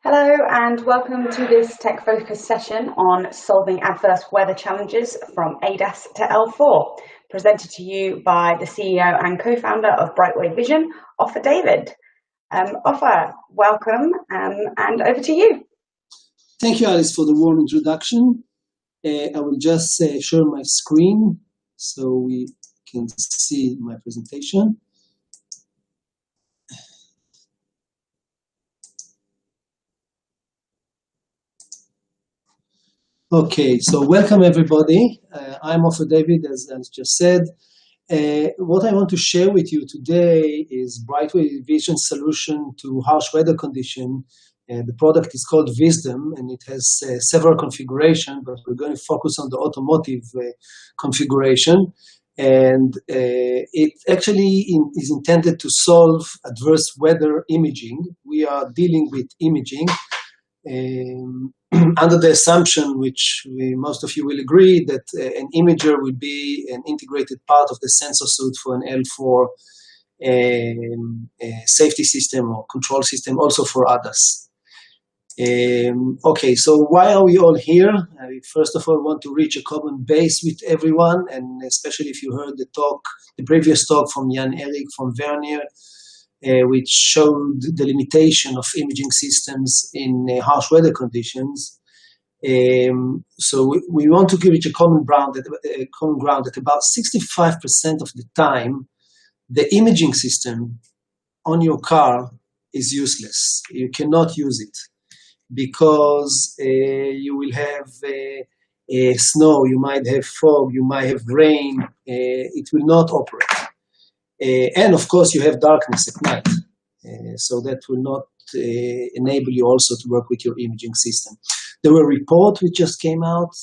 Hello and welcome to this Tech Focus session on solving adverse weather challenges from ADAS to L4, presented to you by the CEO and co-founder of GatedVision, Ofer David. Ofer, welcome and over to you. Thank you, Alice, for the warm introduction. I will just share my screen so we can see my presentation. Okay, so welcome everybody. I'm Ofer David, as just said. What I want to share with you today is GatedVision solution to harsh weather condition. The product is called Wisdom, and it has several configurations, but we're going to focus on the automotive configuration. And it actually is intended to solve adverse weather imaging. We are dealing with imaging under the assumption, which most of you will agree, that an imager will be an integrated part of the sensor suite for an L4 safety system or control system, also for ADAS. Okay, so why are we all here? I first of all want to reach a common base with everyone, and especially if you heard the previous talk from Jan-Erik from Vernier, which showed the limitation of imaging systems in harsh weather conditions. So we want to reach a common ground that about 65% of the time, the imaging system on your car is useless. You cannot use it because you will have snow, you might have fog, you might have rain, it will not operate. And of course, you have darkness at night, so that will not enable you also to work with your imaging system. There were reports which just came out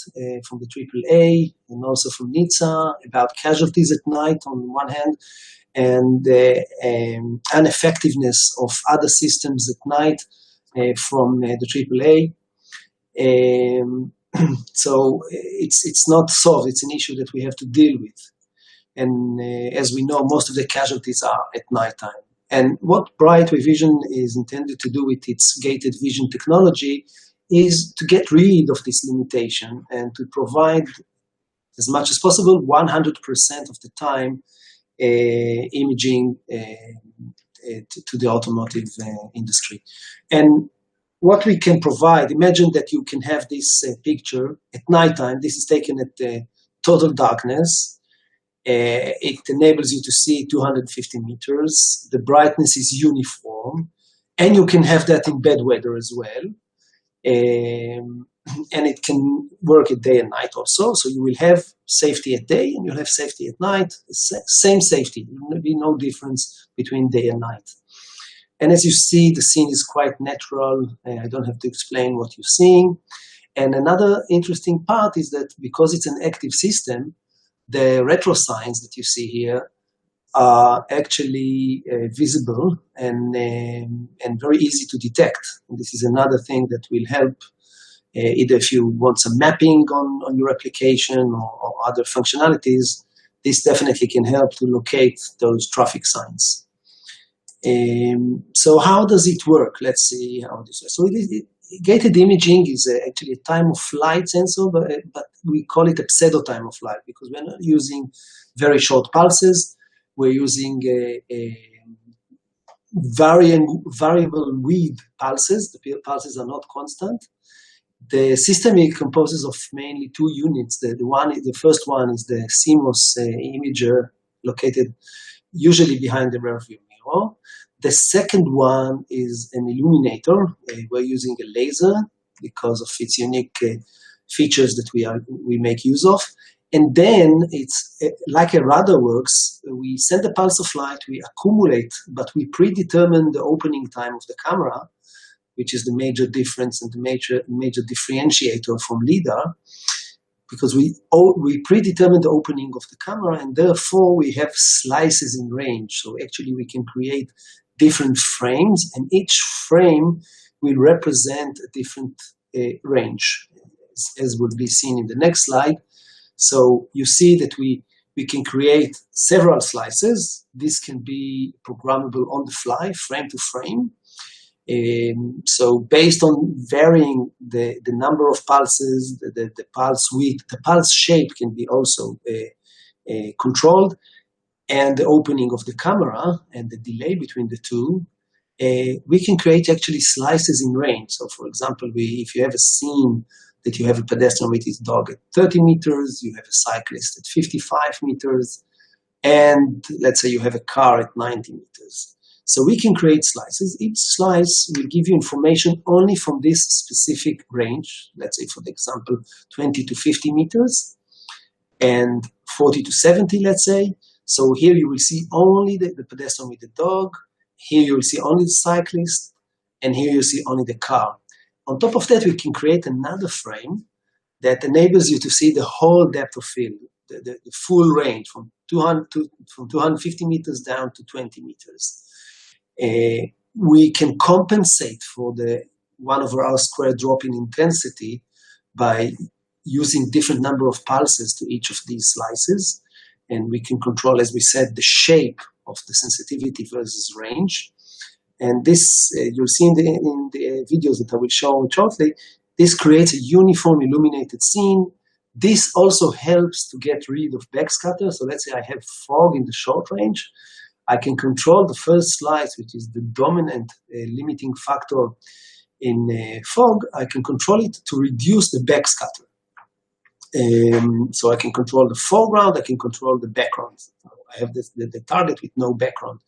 from the AAA and also from NHTSA about casualties at night on one hand, and the ineffectiveness of other systems at night from the AAA. So it's not solved, it's an issue that we have to deal with. And as we know, most of the casualties are at nighttime. And what GatedVision is intended to do with its GatedVision technology is to get rid of this limitation and to provide, as much as possible, 100% of the time imaging to the automotive industry. And what we can provide, imagine that you can have this picture at nighttime. This is taken at total darkness. It enables you to see 250 meters. The brightness is uniform, and you can have that in bad weather as well. And it can work at day and night also. So you will have safety at day and you'll have safety at night. Same safety. There will be no difference between day and night. And as you see, the scene is quite natural. I don't have to explain what you're seeing. And another interesting part is that because it's an active system, the retro signs that you see here are actually visible and very easy to detect. And this is another thing that will help either if you want some mapping on your application or other functionalities. This definitely can help to locate those traffic signs. So how does it work? Let's see how this works. So gated imaging is actually a time of flight sensor, but we call it a pseudo time of flight because we're not using very short pulses. We're using variable width pulses. The pulses are not constant. The system composes of mainly two units. The first one is the CMOS imager located usually behind the rearview mirror. The second one is an illuminator. We're using a laser because of its unique features that we make use of. And then it's like a radar works. We send a pulse of light, we accumulate, but we predetermine the opening time of the camera, which is the major difference and the major differentiator from LiDAR, because we predetermine the opening of the camera, and therefore we have slices in range. So actually we can create different frames, and each frame will represent a different range, as will be seen in the next slide. So you see that we can create several slices. This can be programmable on the fly, frame to frame. So based on varying the number of pulses, the pulse width, the pulse shape can be also controlled, and the opening of the camera and the delay between the two, we can create actually slices in range. So for example, if you have a scene that you have a pedestrian with his dog at 30 meters, you have a cyclist at 55 meters, and let's say you have a car at 90 meters. So we can create slices. Each slice will give you information only from this specific range. Let's say, for example, 20 to 50 meters and 40 to 70, let's say. So here you will see only the pedestrian with the dog. Here you will see only the cyclist. And here you see only the car. On top of that, we can create another frame that enables you to see the whole depth of field, the full range from 250 meters down to 20 meters. We can compensate for the 1/r² drop in intensity by using different number of pulses to each of these slices. And we can control, as we said, the shape of the sensitivity versus range. And this, you'll see in the videos that I will show shortly, this creates a uniform illuminated scene. This also helps to get rid of backscatter. So let's say I have fog in the short range. I can control the first slice, which is the dominant limiting factor in fog. I can control it to reduce the backscatter. So I can control the foreground, I can control the background. I have the target with no background.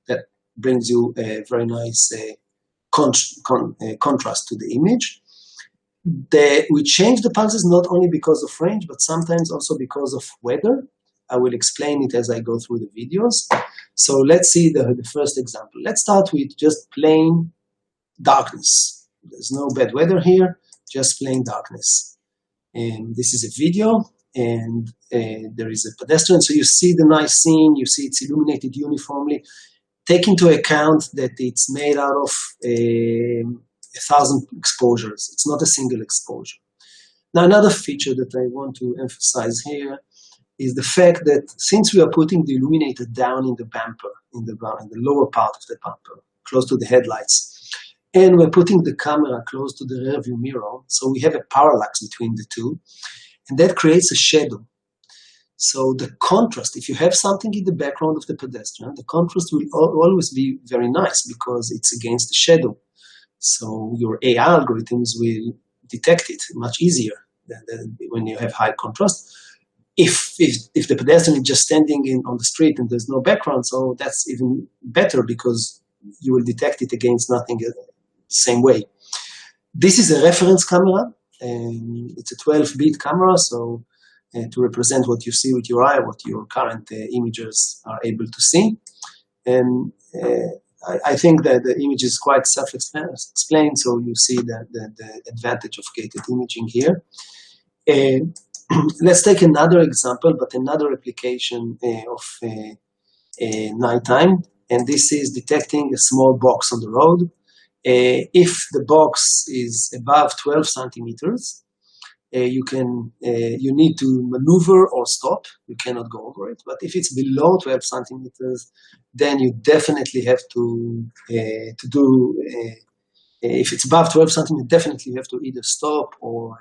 That brings you a very nice contrast to the image. We change the pulses not only because of range, but sometimes also because of weather. I will explain it as I go through the videos. So let's see the first example. Let's start with just plain darkness. There's no bad weather here, just plain darkness. And this is a video, and there is a pedestrian. So you see the nice scene, you see it's illuminated uniformly. Take into account that it's made out of 1,000 exposures. It's not a single exposure. Now, another feature that I want to emphasize here is the fact that since we are putting the illuminator down in the bumper, in the lower part of the bumper, close to the headlights, and we're putting the camera close to the rear view mirror, so we have a parallax between the two, and that creates a shadow. So the contrast, if you have something in the background of the pedestrian, the contrast will always be very nice because it's against the shadow. So your AI algorithms will detect it much easier than when you have high contrast. If the pedestrian is just standing on the street and there's no background, so that's even better because you will detect it against nothing the same way. This is a reference camera, and it's a 12-bit camera, so to represent what you see with your eye, what your current imagers are able to see. And I think that the image is quite self-explained, so you see the advantage of gated imaging here. Let's take another example, but another application of nighttime, and this is detecting a small box on the road. If the box is above 12 centimeters, you need to maneuver or stop. You cannot go over it. But if it's below 12 centimeters, then you definitely have to do. If it's above 12 centimeters, definitely you have to either stop or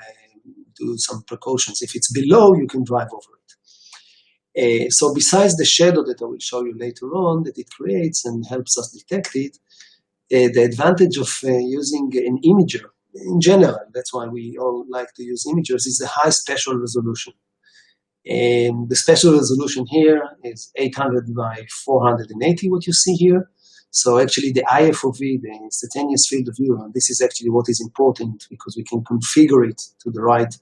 do some precautions. If it's below, you can drive over it. So besides the shadow that I will show you later on that it creates and helps us detect it, the advantage of using an imager in general, that's why we all like to use imagers, is the high spatial resolution. And the spatial resolution here is 800 by 480, what you see here. So actually the IFOV, the instantaneous field of view, and this is actually what is important because we can configure it to the right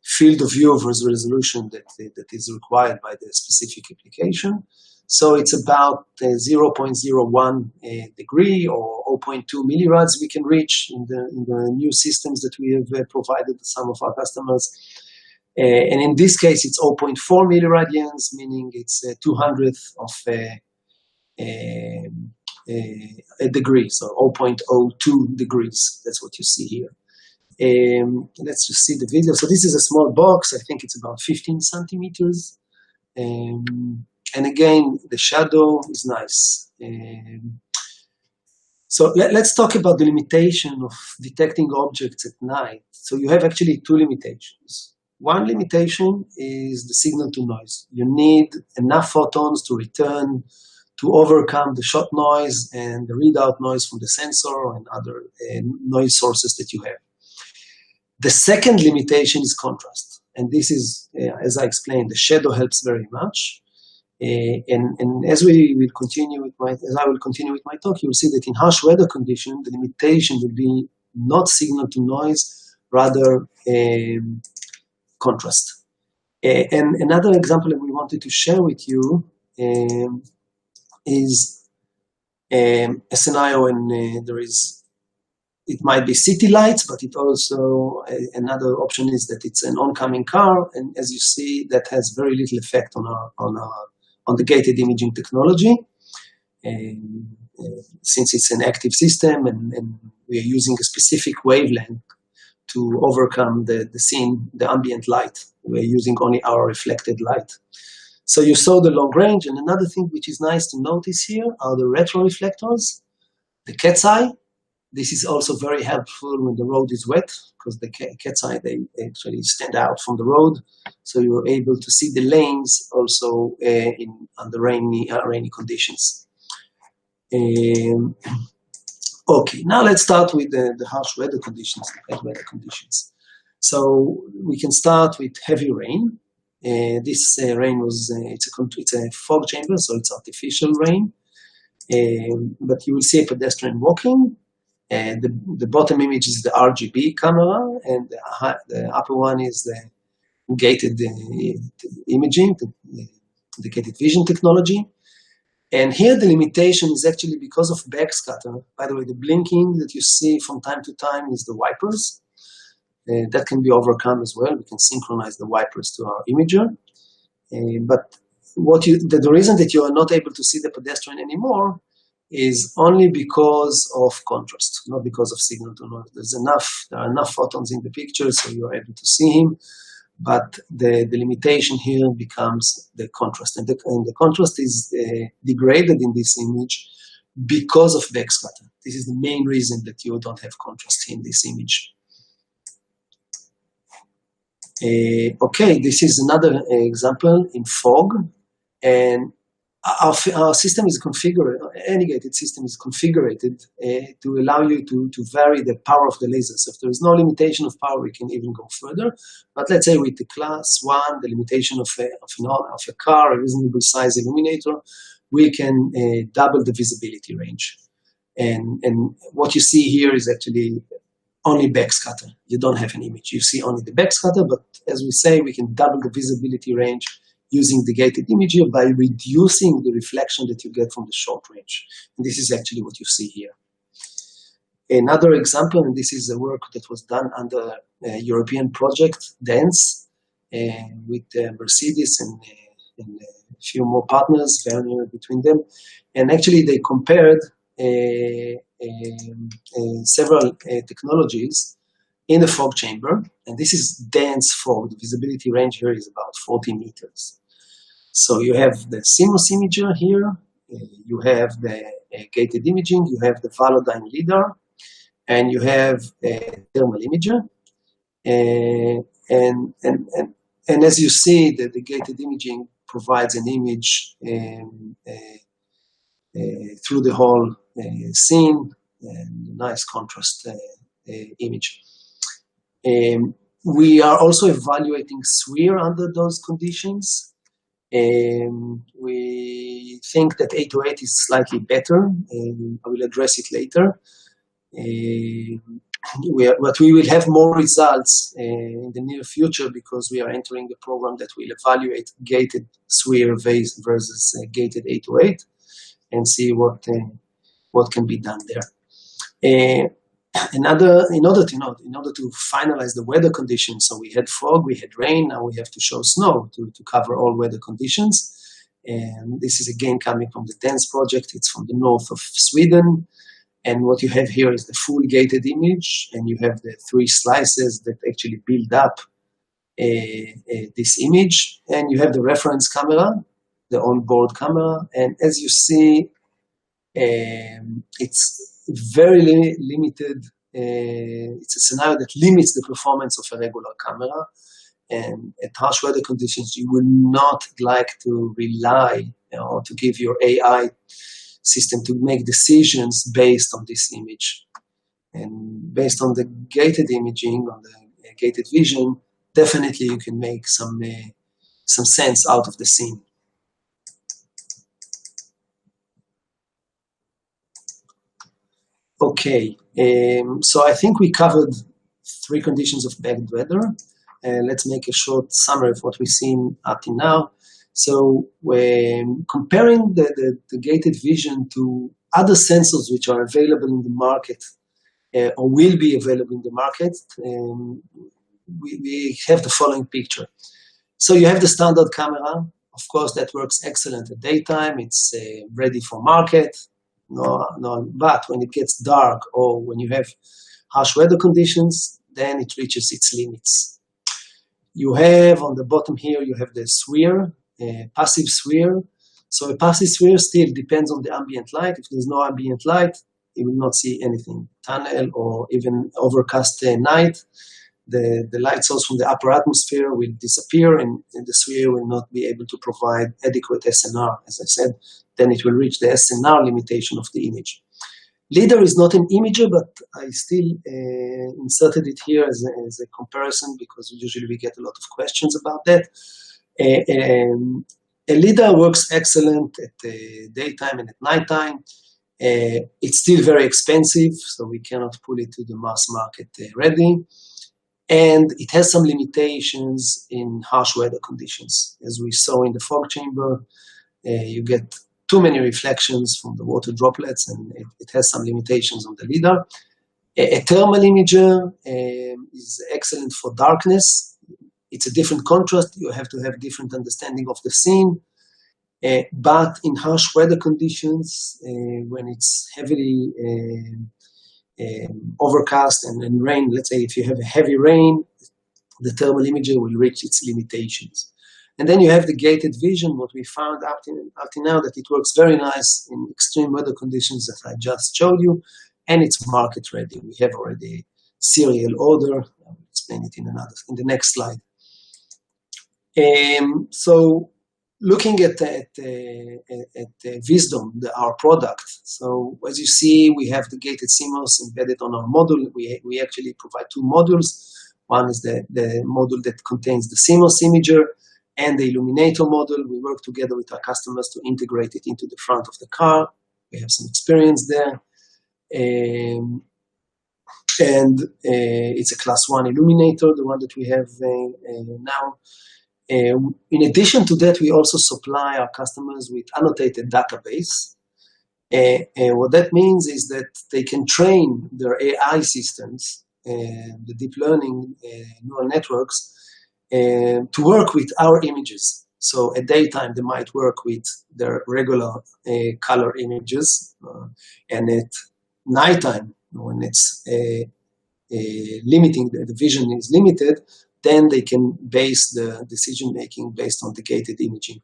field of view versus resolution that is required by the specific application. So it's about 0.01 degree or 0.2 millirads we can reach in the new systems that we have provided to some of our customers. And in this case, it's 0.4 milliradians, meaning it's 200th of a degree, so 0.02 degrees. That's what you see here. Let's just see the video. So this is a small box. I think it's about 15 centimeters. And again, the shadow is nice. So let's talk about the limitation of detecting objects at night. So you have actually two limitations. One limitation is the signal to noise. You need enough photons to return to overcome the shot noise and the readout noise from the sensor and other noise sources that you have. The second limitation is contrast. And this is, as I explained, the shadow helps very much. And as we will continue with as I will continue with my talk, you will see that in harsh weather conditions, the limitation will be not signal to noise, rather contrast. And another example that we wanted to share with you is a scenario when it might be city lights, but it also, another option is that it's an oncoming car, and as you see, that has very little effect on the gated imaging technology, since it's an active system and we are using a specific wavelength to overcome the scene, the ambient light. We're using only our reflected light. So you saw the long range, and another thing which is nice to notice here are the retroreflectors, the cat's eye. This is also very helpful when the road is wet, because the cat's eye, they actually stand out from the road. So you're able to see the lanes also under rainy conditions. Okay, now let's start with the harsh weather conditions, the bad weather conditions. So we can start with heavy rain. This rain it's a fog chamber, so it's artificial rain. But you will see a pedestrian walking. The bottom image is the RGB camera, and the upper one is the gated imaging, the GatedVision technology. And here the limitation is actually because of backscatter. By the way, the blinking that you see from time to time is the wipers. That can be overcome as well. We can synchronize the wipers to our imager. But the reason that you are not able to see the pedestrian anymore is only because of contrast, not because of signal to noise. There are enough photons in the picture, so you are able to see him. But the limitation here becomes the contrast. And the contrast is degraded in this image because of backscatter. This is the main reason that you don't have contrast in this image. Okay, this is another example in fog. And our system is configured, any gated system is configured to allow you to vary the power of the laser. So if there is no limitation of power, we can even go further. But let's say with the class 1, the limitation of a car, a reasonable size illuminator, we can double the visibility range. And what you see here is actually only backscatter. You don't have an image. You see only the backscatter, but as we say, we can double the visibility range using the gated imager by reducing the reflection that you get from the short range. And this is actually what you see here. Another example, and this is a work that was done under a European project, DANCE, with Mercedes and a few more partners, Vernier between them. And actually they compared several technologies in the fog chamber, and this is dense fog. The visibility range here is about 40 meters. So you have the CMOS imager here, you have the gated imaging, you have the Velodyne LiDAR, and you have a thermal imager. And as you see, the gated imaging provides an image through the whole scene, and a nice contrast image. We are also evaluating SWIR under those conditions. We think that 808 is slightly better, and I will address it later. But we will have more results in the near future because we are entering the program that will evaluate gated SWIR versus gated 808 and see what can be done there. In order to finalize the weather conditions, so we had fog, we had rain, now we have to show snow to cover all weather conditions. And this is again coming from the DANCE project. It's from the north of Sweden. And what you have here is the full gated image, and you have the 3 slices that actually build up this image. And you have the reference camera, the onboard camera. And as you see, very limited. It's a scenario that limits the performance of a regular camera. And at harsh weather conditions, you will not like to rely or to give your AI system to make decisions based on this image. And based on the gated imaging, on the gated vision, definitely you can make some sense out of the scene. Okay, so I think we covered 3 conditions of bad weather. Let's make a short summary of what we've seen up to now. So when comparing the gated vision to other sensors which are available in the market or will be available in the market, we have the following picture. So you have the standard camera. Of course, that works excellent at daytime. It's ready for market. But when it gets dark or when you have harsh weather conditions, then it reaches its limits. You have on the bottom here, you have the sphere, passive sphere. So a passive sphere still depends on the ambient light. If there's no ambient light, you will not see anything. Tunnel or even overcast night, the light source from the upper atmosphere will disappear and the sphere will not be able to provide adequate SNR. As I said, then it will reach the SNR limitation of the image. LiDAR is not an imager, but I still inserted it here as a comparison because usually we get a lot of questions about that. A LiDAR works excellent at daytime and at nighttime. It's still very expensive, so we cannot pull it to the mass market ready. And it has some limitations in harsh weather conditions. As we saw in the fog chamber, you get too many reflections from the water droplets, and it has some limitations on the LiDAR. A thermal imager is excellent for darkness. It's a different contrast. You have to have different understanding of the scene. But in harsh weather conditions, when it's heavily overcast and rain, let's say if you have a heavy rain, the thermal imager will reach its limitations. And then you have the gated vision. What we found up to now that it works very nice in extreme weather conditions that I just showed you, and it's market ready. We have already serial order. I'll explain it in the next slide. So looking at Wisdom, our product. So as you see, we have the gated CMOS embedded on our module. We actually provide 2 modules. One is the module that contains the CMOS imager and the illuminator module. We work together with our customers to integrate it into the front of the car. We have some experience there. And it's a class 1 illuminator, the one that we have now. In addition to that, we also supply our customers with annotated database. What that means is that they can train their AI systems, the deep learning neural networks, to work with our images. So at daytime, they might work with their regular color images, and at nighttime, when it's limiting, the vision is limited, then they can base the decision-making based on the gated imaging.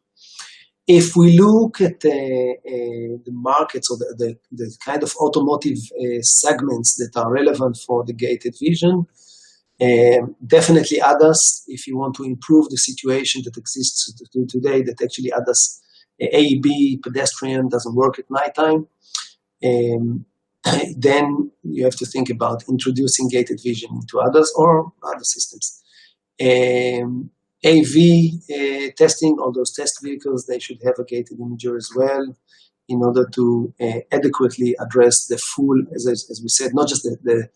If we look at the markets or the kind of automotive segments that are relevant for the gated vision, definitely ADAS, if you want to improve the situation that exists today, that actually ADAS, AEB, pedestrian, doesn't work at nighttime, then you have to think about introducing gated vision into ADAS or other systems. AV testing, all those test vehicles, they should have a gated imager as well in order to adequately address the full, as we said, not just the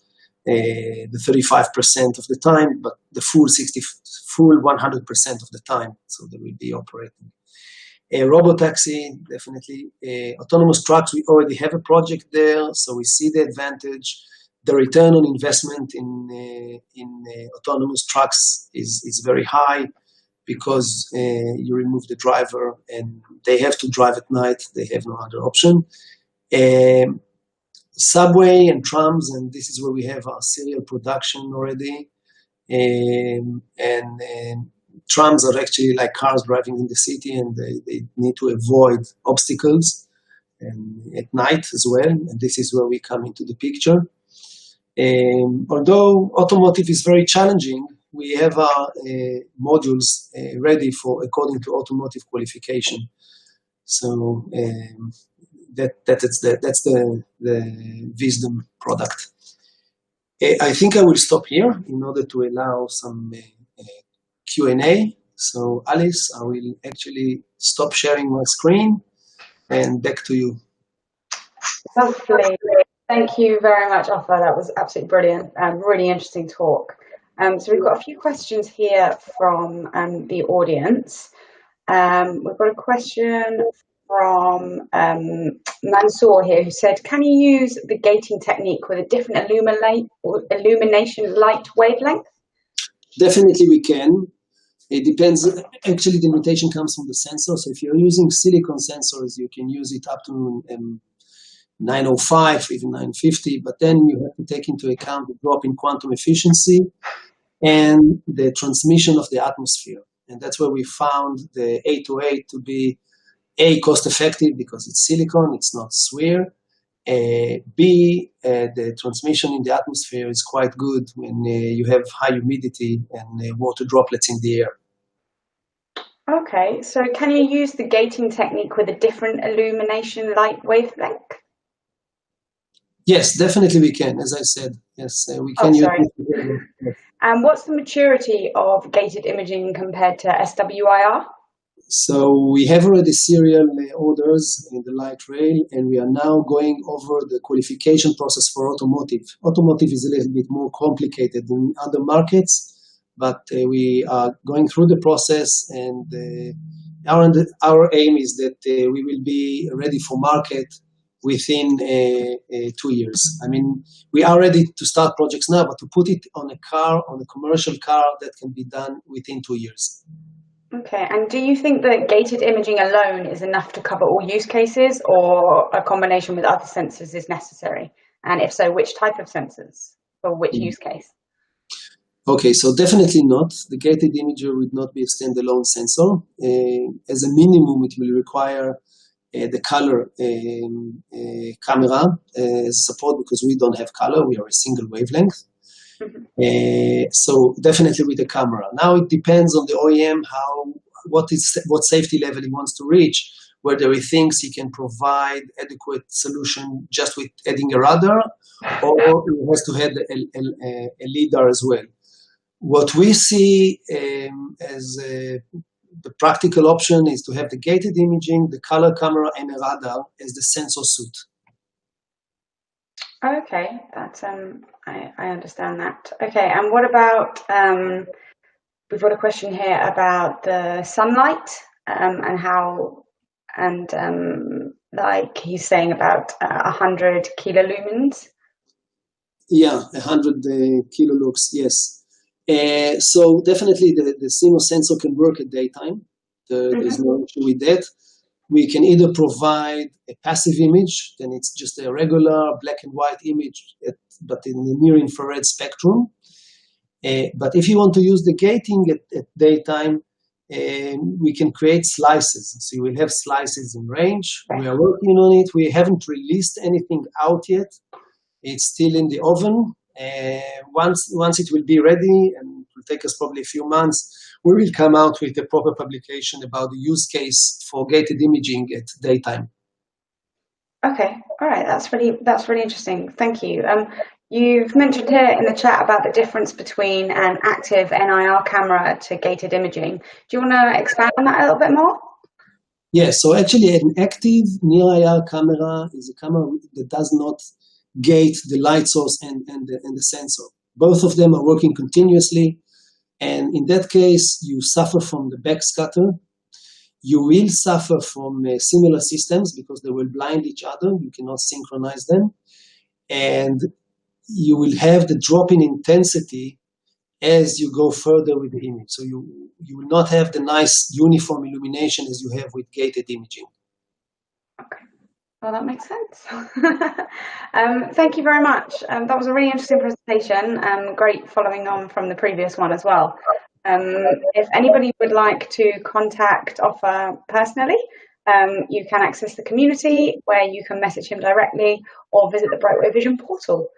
35% of the time, but the full 100% of the time. So they will be operating. Robotaxi, definitely. Autonomous trucks, we already have a project there, so we see the advantage. The return on investment in autonomous trucks is very high because you remove the driver and they have to drive at night. They have no other option. Subway and trams, and this is where we have our serial production already. And trams are actually like cars driving in the city, and they need to avoid obstacles. at night as well, and this is where we come into the picture. Although automotive is very challenging, we have our modules ready for according to automotive qualification. So that's the Wisdom product. I think I will stop here in order to allow some Q&A. So Alice, I will actually stop sharing my screen and back to you. Lovely. Thank you very much, Ofer. That was absolutely brilliant. Really interesting talk. So we've got a few questions here from the audience. We've got a question from Mansour here, who said, can you use the gating technique with a different illumination light wavelength? Definitely we can. It depends. Actually, the limitation comes from the sensor. So if you're using silicon sensors, you can use it up to 905, even 950, but then you have to take into account the drop in quantum efficiency and the transmission of the atmosphere. And that's where we found the 808 to be A, cost effective because it's silicon, it's not sphere. B, the transmission in the atmosphere is quite good when you have high humidity and water droplets in the air. Okay, so can you use the gating technique with a different illumination light wavelength? Yes, definitely we can, as I said. Yes, we can use it. And what's the maturity of gated imaging compared to SWIR? So we have already serial orders in the light rail, and we are now going over the qualification process for automotive. Automotive is a little bit more complicated than other markets, but we are going through the process, and our aim is that we will be ready for market within 2 years. I mean, we are ready to start projects now, but to put it on a car, on a commercial car, that can be done within 2 years. Okay, and do you think that gated imaging alone is enough to cover all use cases, or a combination with other sensors is necessary? And if so, which type of sensors for which use case? Okay, so definitely not. The gated imager would not be a standalone sensor. As a minimum, it will require the color camera support, because we don't have color, we are a single wavelength. So definitely with the camera. Now it depends on the OEM what safety level he wants to reach, whether he thinks he can provide adequate solution just with adding a radar, or he has to have a LiDAR as well. What we see as the practical option is to have the gated imaging, the color camera, and a radar as the sensor suite. Okay, that's I understand that. Okay, and what about we've got a question here about the sunlight and how, and like he's saying about 100 kilolumens. Yeah, 100 kilolux, yes. So definitely the CMOS sensor can work at daytime. There's no issue with that. We can either provide a passive image, then it's just a regular black and white image, but in the near infrared spectrum. But if you want to use the gating at daytime, we can create slices. So you will have slices in range. We are working on it. We haven't released anything out yet. It's still in the oven. Once it will be ready, and it will take us probably a few months, we will come out with a proper publication about the use case for gated imaging at daytime. Okay, all right, that's really interesting. Thank you. You've mentioned here in the chat about the difference between an active NIR camera to gated imaging. Do you want to expand on that a little bit more? Yeah, so actually an active near-IR camera is a camera that does not gate the light source and the sensor. Both of them are working continuously, and in that case, you suffer from the backscatter. You will suffer from similar systems because they will blind each other. You cannot synchronize them. And you will have the drop in intensity as you go further with the image. So you will not have the nice uniform illumination as you have with gated imaging. Okay, well, that makes sense. Thank you very much. That was a really interesting presentation, great following on from the previous one as well. If anybody would like to contact Ofer personally, You can access the community where you can message him directly or visit the Brightway Vision portal.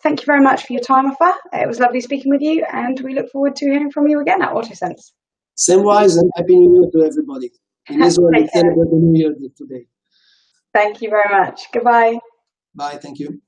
Thank you very much for your time, Ofer. It was lovely speaking with you, and we look forward to hearing from you again at AutoSense. Same wise, and Happy New Year to everybody. In Israel, we celebrate the New Year today. Thank you very much. Goodbye. Bye. Thank you.